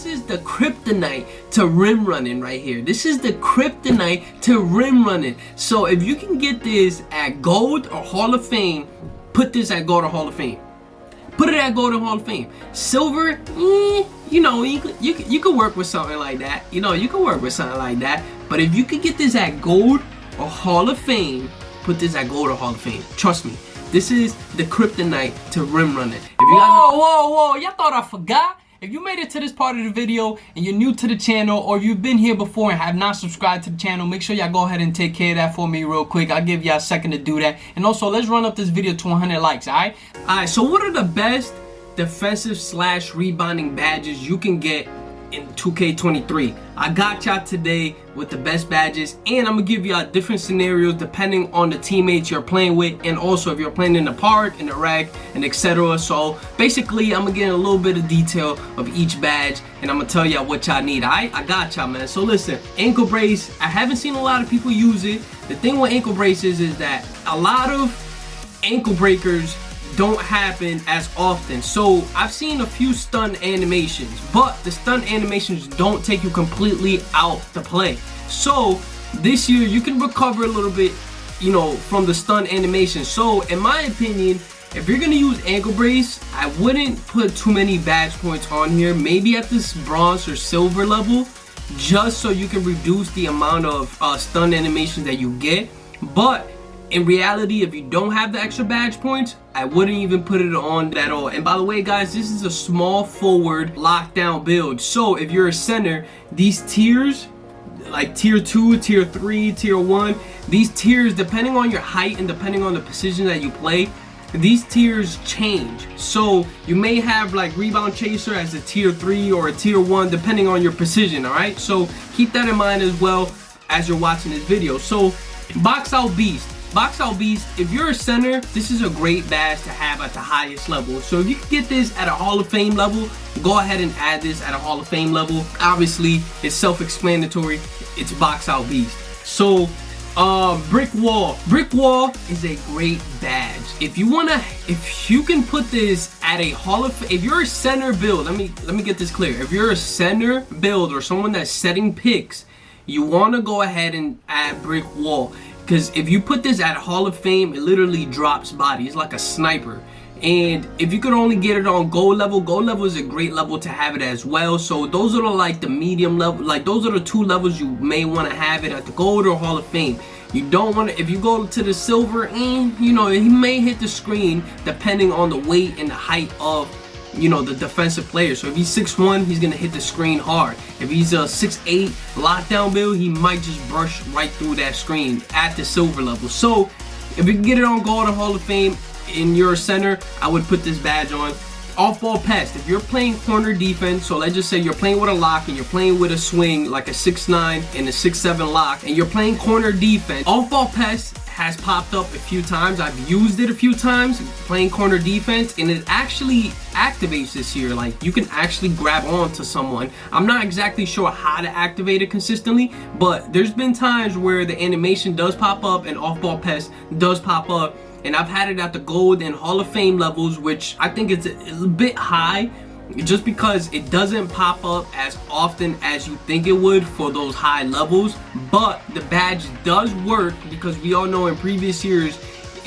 this is the kryptonite to rim running right here. This is the kryptonite to rim running. So if you can get this at Gold or Hall of Fame, put this at Gold or Hall of Fame. Put it at Gold or Hall of Fame. Silver, you know, you could work with something like that. You know, you can work with something like that. But if you could get this at Gold or Hall of Fame, put this at Gold or Hall of Fame. Trust me, this is the kryptonite to rim running. If you guys whoa, y'all thought I forgot? If you made it to this part of the video and you're new to the channel, or you've been here before and have not subscribed to the channel, make sure y'all go ahead and take care of that for me real quick. I'll give y'all a second to do that. And also, let's run up this video to 100 likes, alright? Alright, so what are the best defensive / rebounding badges you can get in 2K23? I got y'all today with the best badges, and I'm gonna give y'all different scenarios depending on the teammates you're playing with, and also if you're playing in the park, in the rec, and etc. So basically, I'm gonna get a little bit of detail of each badge, and I'm gonna tell y'all what y'all need. I got y'all, man. So listen, ankle brace. I haven't seen a lot of people use it. The thing with ankle braces is that a lot of ankle breakers don't happen as often. So I've seen a few stun animations, but the stun animations don't take you completely out the play. So this year you can recover a little bit, you know, from the stun animation. So in my opinion, if you're gonna use ankle brace, I wouldn't put too many badge points on here. Maybe at this bronze or silver level, just so you can reduce the amount of stun animations that you get. But in reality, if you don't have the extra badge points, I wouldn't even put it on at all. And by the way, guys, this is a small forward lockdown build. So if you're a center, these tiers, like tier 2, tier 3, tier 1, these tiers, depending on your height and depending on the position that you play, these tiers change. So you may have like rebound chaser as a tier 3 or a tier 1 depending on your position. All right, so keep that in mind as well as you're watching this video. So box out beast. Box out beast, if you're a center, this is a great badge to have at the highest level. So if you can get this at a Hall of Fame level, go ahead and add this at a Hall of Fame level. Obviously, it's self-explanatory. It's box out beast. So brick wall. Brick wall is a great badge. If you can put this at a Hall of, if you're a center build, let me get this clear. If you're a center build or someone that's setting picks, you want to go ahead and add brick wall. Because if you put this at Hall of Fame, it literally drops body. It's like a sniper. And if you could only get it on gold level is a great level to have it as well. So those are like the medium level, like those are the two levels you may want to have it at, the gold or Hall of Fame. You don't want to, if you go to the silver, you know, he may hit the screen depending on the weight and the height of, you know, the defensive player. So if he's 6'1", he's gonna hit the screen hard. If he's a 6'8" lockdown build, he might just brush right through that screen at the silver level. So if you can get it on gold or Hall of Fame in your center, I would put this badge on. Off-ball pest. If you're playing corner defense, so let's just say you're playing with a lock and you're playing with a swing like a 6'9" and a 6'7" lock, and you're playing corner defense, off-ball pest has popped up a few times. I've used it a few times playing corner defense, and it actually activates this year. Like, you can actually grab on to someone. I'm not exactly sure how to activate it consistently, but there's been times where the animation does pop up and off-ball pest does pop up, and I've had it at the gold and Hall of Fame levels, which I think it's a bit high, just because it doesn't pop up as often as you think it would for those high levels. But the badge does work, because we all know in previous years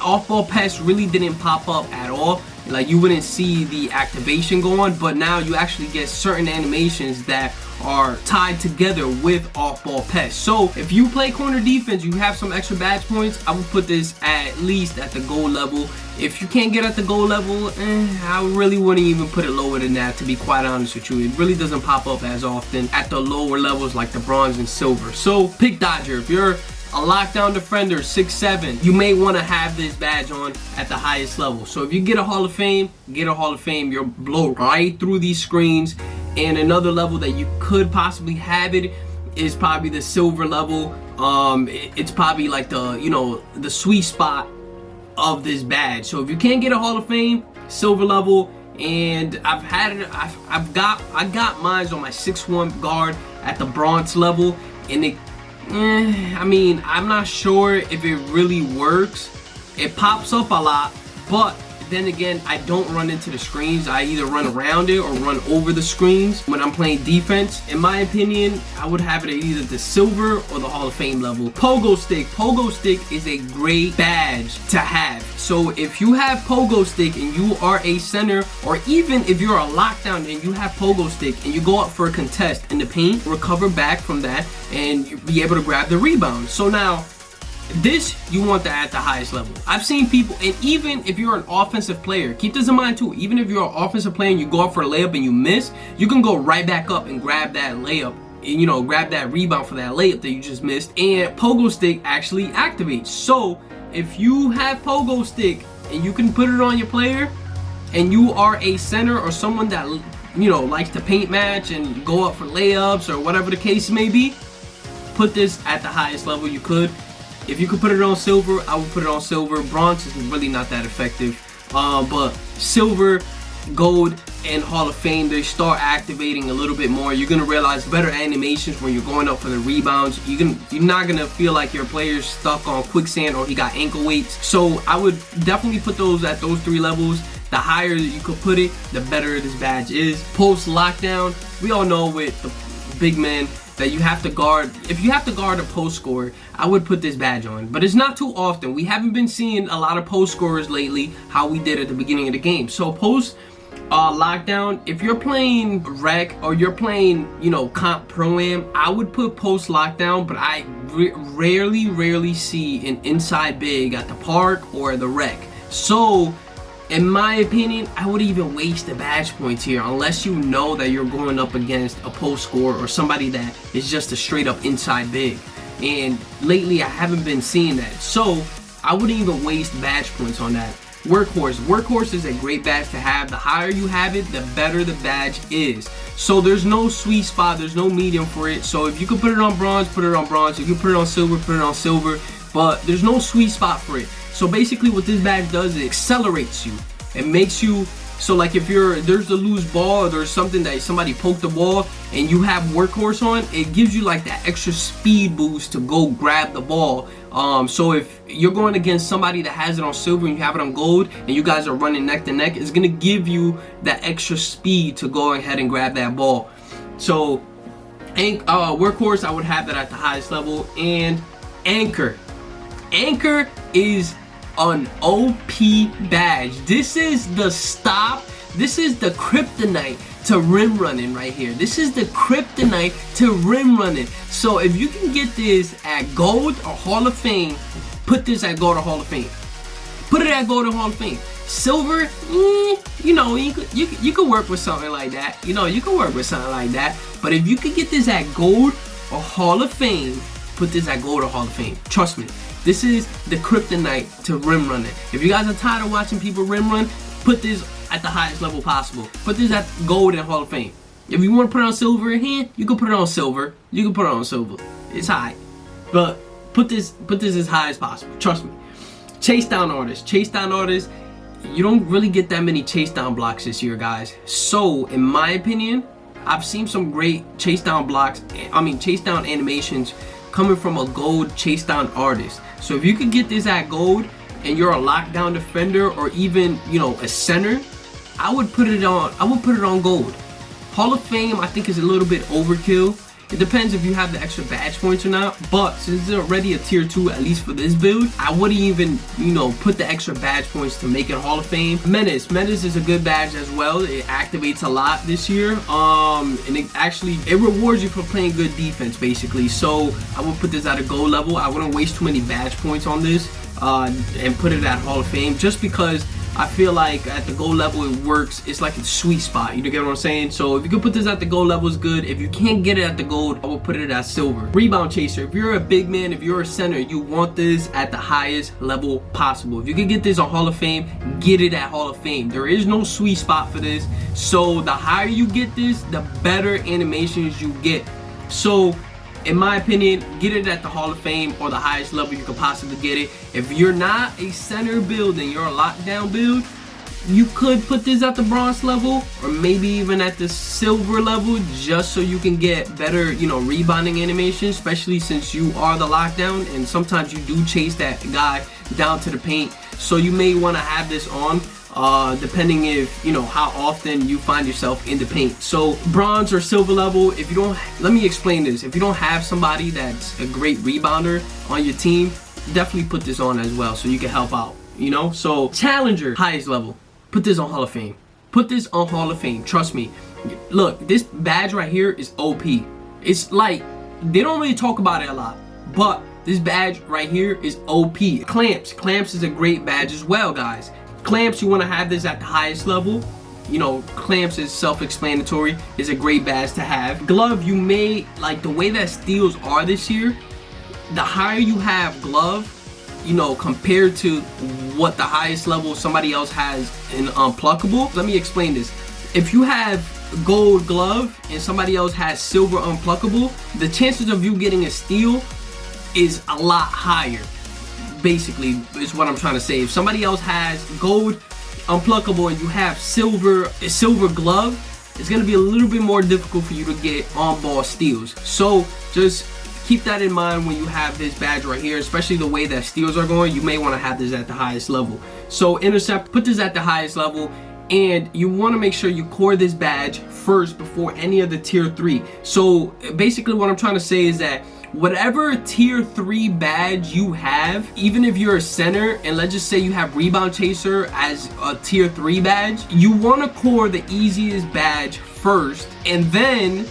off-ball pest really didn't pop up at all. Like, you wouldn't see the activation go on, but now you actually get certain animations that are tied together with off-ball pest. So if you play corner defense, you have some extra badge points, I would put this at least at the gold level. If you can't get at the gold level, I really wouldn't even put it lower than that, to be quite honest with you. It really doesn't pop up as often at the lower levels like the bronze and silver. So pick dodger. If you're a lockdown defender, 6'7", you may want to have this badge on at the highest level. So if you get a Hall of Fame, get a Hall of Fame. You'll blow right through these screens. And another level that you could possibly have it is probably the silver level. It's probably like the, you know, the sweet spot of this badge. So if you can't get a Hall of Fame, silver level. And I've had it, I got mine on my 6'1" guard at the bronze level, and it, I mean, I'm not sure if it really works. It pops up a lot, but then again, I don't run into the screens. I either run around it or run over the screens when I'm playing defense. In my opinion, I would have it at either the silver or the Hall of Fame level. Pogo stick. Pogo stick is a great badge to have. So if you have Pogo stick and you are a center, or even if you're a lockdown and you have Pogo stick and you go up for a contest in the paint, recover back from that and you be able to grab the rebound. So now, this you want that at the highest level. I've seen people, and even if you're an offensive player, keep this in mind too, even if you're an offensive player and you go up for a layup and you miss, you can go right back up and grab that layup, and, you know, grab that rebound for that layup that you just missed, and Pogo stick actually activates. So if you have Pogo stick and you can put it on your player and you are a center or someone that, you know, likes to paint match and go up for layups or whatever the case may be, put this at the highest level you could. If you could put it on silver, I would put it on silver. Bronze is really not that effective. But silver, gold, and Hall of Fame, they start activating a little bit more. You're going to realize better animations when you're going up for the rebounds. You're not going to feel like your player's stuck on quicksand or he got ankle weights. So I would definitely put those at those 3 levels. The higher you could put it, the better this badge is. Post lockdown, we all know with the big man that you have to guard. If you have to guard a post scorer, I would put this badge on, but it's not too often. We haven't been seeing a lot of post scorers lately, how we did at the beginning of the game. So post lockdown, if you're playing rec or you're playing, you know, comp pro-am, I would put post lockdown, but I rarely see an inside big at the park or the rec. So in my opinion, I would even waste the badge points here unless you know that you're going up against a post scorer or somebody that is just a straight up inside big. And lately I haven't been seeing that. So I wouldn't even waste badge points on that. Workhorse. Workhorse is a great badge to have. The higher you have it, the better the badge is. So there's no sweet spot, there's no medium for it. So if you could put it on bronze, put it on bronze. If you put it on silver, put it on silver. But there's no sweet spot for it. So basically what this badge does, it accelerates you. It makes you, so like if there's the loose ball or there's something that somebody poked the ball and you have Workhorse on, it gives you like that extra speed boost to go grab the ball. So if you're going against somebody that has it on silver and you have it on gold and you guys are running neck to neck, it's gonna give you that extra speed to go ahead and grab that ball. So Workhorse, I would have that at the highest level. And Anchor. Anchor is an OP badge. This is the stop. This is the kryptonite to rim running right here. This is the kryptonite to rim running. So if you can get this at gold or Hall of Fame, put this at gold or Hall of Fame. Put it at gold or Hall of Fame. Silver, you know, you could work with something like that. You know, you can work with something like that. But if you could get this at gold or Hall of Fame, put this at gold or Hall of Fame. Trust me. This is the kryptonite to rim running. If you guys are tired of watching people rim run, put this at the highest level possible. Put this at gold and Hall of Fame. If you want to put it on silver here, you can put it on silver. You can put it on silver. It's high. But put this as high as possible. Trust me. Chase down artists. Chase down artists. You don't really get that many chase down blocks this year, guys. So, in my opinion, I've seen some great chase down blocks. Chase down animations coming from a gold chase down artist. So if you could get this at gold and you're a lockdown defender or even, you know, a center, I would put it on gold. Hall of Fame I think is a little bit overkill. It depends if you have the extra badge points or not, but since it's already a tier 2, at least for this build, I wouldn't even, you know, put the extra badge points to make it Hall of Fame. Menace is a good badge as well. It activates a lot this year, and it rewards you for playing good defense basically. So I would put this at a gold level. I wouldn't waste too many badge points on this and put it at Hall of Fame, just because I feel like at the gold level it works. It's like a sweet spot. You get what I'm saying? So if you can put this at the gold level, it's good. If you can't get it at the gold, I will put it at silver. Rebound chaser. If you're a big man, if you're a center, you want this at the highest level possible. If you can get this on Hall of Fame, get it at Hall of Fame. There is no sweet spot for this. So the higher you get this, the better animations you get. So in my opinion, get it at the Hall of Fame or the highest level you could possibly get it. If you're not a center build and you're a lockdown build, you could put this at the bronze level or maybe even at the silver level, just so you can get better, you know, rebounding animation, especially since you are the lockdown and sometimes you do chase that guy down to the paint. So you may want to have this on. depending if, you know, how often you find yourself in the paint. So bronze or silver level, if you don't, let me explain this. If you don't have somebody that's a great rebounder on your team, definitely put this on as well so you can help out, you know? So challenger, highest level, put this on Hall of Fame. Put this on Hall of Fame, trust me. Look, this badge right here is OP. It's like, they don't really talk about it a lot, but this badge right here is OP. Clamps. Clamps is a great badge as well, guys. Clamps, you want to have this at the highest level. You know, clamps is self-explanatory. Is a great badge to have. Glove, you may, like the way that steals are this year, the higher you have glove, you know, compared to what the highest level somebody else has in unpluckable. Let me explain this. If you have gold glove and somebody else has silver unpluckable, the chances of you getting a steal is a lot higher. Basically is what I'm trying to say. If somebody else has gold unpluckable and you have a silver glove, it's going to be a little bit more difficult for you to get on-ball steals. So just keep that in mind when you have this badge right here, especially the way that steals are going. You may want to have this at the highest level. So intercept, put this at the highest level, and you want to make sure you core this badge first before any of the tier 3. So basically what I'm trying to say is that whatever tier 3 badge you have, even if you're a center, and let's just say you have rebound chaser as a tier 3 badge, you want to core the easiest badge first and then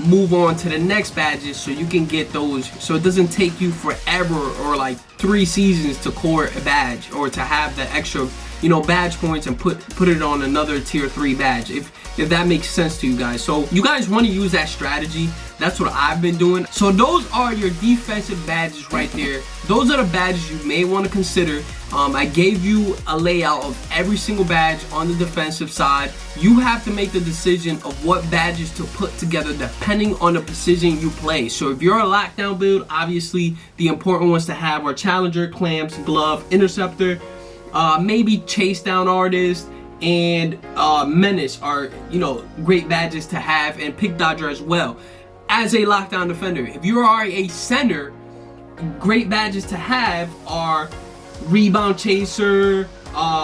move on to the next badges so you can get those, so it doesn't take you forever or like 3 seasons to core a badge or to have the extra, you know, badge points and put it on another tier 3 badge, if that makes sense to you guys. So you guys want to use that strategy. That's what I've been doing. So those are your defensive badges right there. Those are the badges you may want to consider. I gave you a layout of every single badge on the defensive side. You have to make the decision of what badges to put together depending on the position you play. So if you're a lockdown build, obviously the important ones to have are challenger, clamps, glove, interceptor, maybe chase down artist, and menace are, you know, great badges to have, and pick dodger as well. As a lockdown defender, if you are a center, great badges to have are rebound chaser,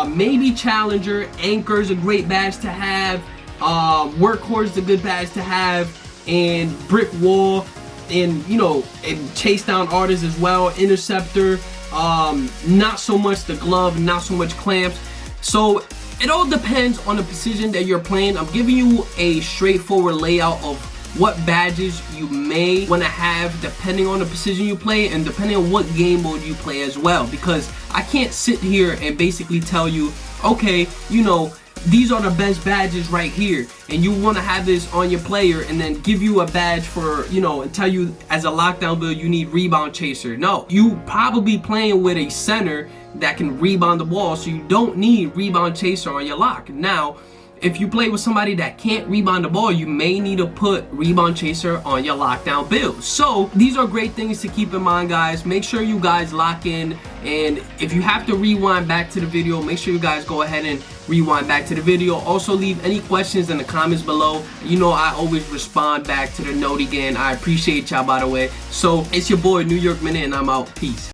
maybe challenger, anchor is a great badge to have, workhorse is a good badge to have, and brick wall, and you know, and chase down artists as well, interceptor, not so much the glove, not so much clamps. So it all depends on the position that you're playing. I'm giving you a straightforward layout of what badges you may want to have depending on the position you play and depending on what game mode you play as well, because I can't sit here and basically tell you, okay, you know, these are the best badges right here, and you want to have this on your player and then give you a badge for, you know, and tell you as a lockdown build you need rebound chaser. No, you probably playing with a center that can rebound the ball, so you don't need rebound chaser on your lock. Now if you play with somebody that can't rebound the ball, you may need to put rebound chaser on your lockdown build. So these are great things to keep in mind, guys. Make sure you guys lock in, and if you have to rewind back to the video, make sure you guys go ahead and rewind back to the video. Also leave any questions in the comments below. You know I always respond back to the note again. I appreciate y'all, by the way. So it's your boy New York Minute, and I'm out. Peace.